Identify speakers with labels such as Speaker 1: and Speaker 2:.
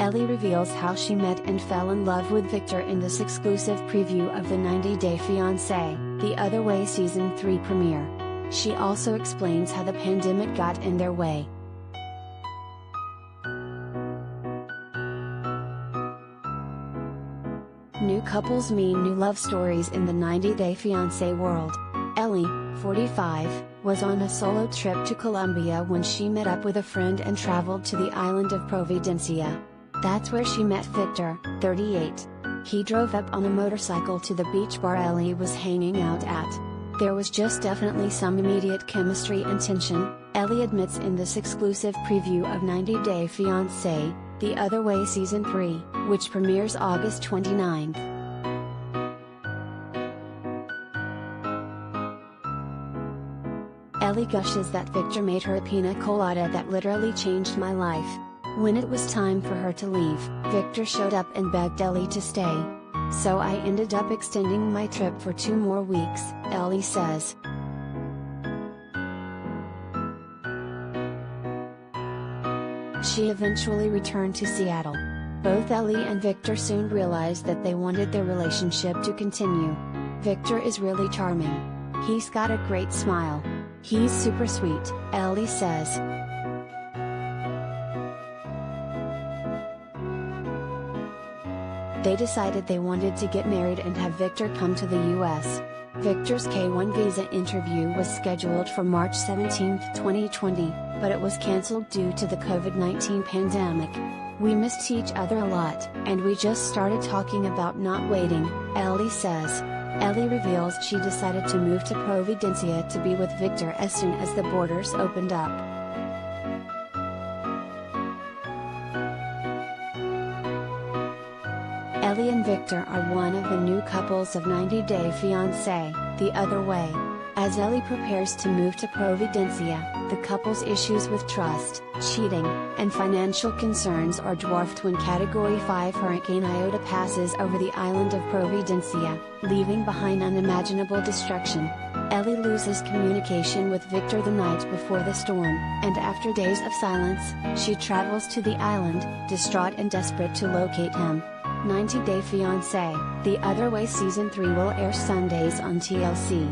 Speaker 1: Ellie reveals how she met and fell in love with Victor in this exclusive preview of the 90 Day Fiance, The Other Way Season 3 premiere. She also explains how the pandemic got in their way. New couples mean new love stories in the 90 Day Fiance world. Ellie, 45, was on a solo trip to Colombia when she met up with a friend and traveled to the island of Providencia. That's where she met Victor, 38. He drove up on a motorcycle to the beach bar Ellie was hanging out at. There was just definitely some immediate chemistry and tension, Ellie admits in this exclusive preview of 90 Day Fiancé, The Other Way Season 3, which premieres August 29. Ellie gushes that Victor made her a pina colada that literally changed my life. When it was time for her to leave, Victor showed up and begged Ellie to stay. So I ended up extending my trip for 2 more weeks, Ellie says. She eventually returned to Seattle. Both Ellie and Victor soon realized that they wanted their relationship to continue. Victor is really charming. He's got a great smile. He's super sweet, Ellie says. They decided they wanted to get married and have Victor come to the US. Victor's K-1 visa interview was scheduled for March 17, 2020, but it was cancelled due to the COVID-19 pandemic. We missed each other a lot, and we just started talking about not waiting, Ellie says. Ellie reveals she decided to move to Providencia to be with Victor as soon as the borders opened up. Ellie and Victor are one of the new couples of 90 Day Fiancé, The Other Way. As Ellie prepares to move to Providencia, the couple's issues with trust, cheating, and financial concerns are dwarfed when Category 5 Hurricane Iota passes over the island of Providencia, leaving behind unimaginable destruction. Ellie loses communication with Victor the night before the storm, and after days of silence, she travels to the island, distraught and desperate to locate him. 90 Day Fiancé, The Other Way Season 3 will air Sundays on TLC.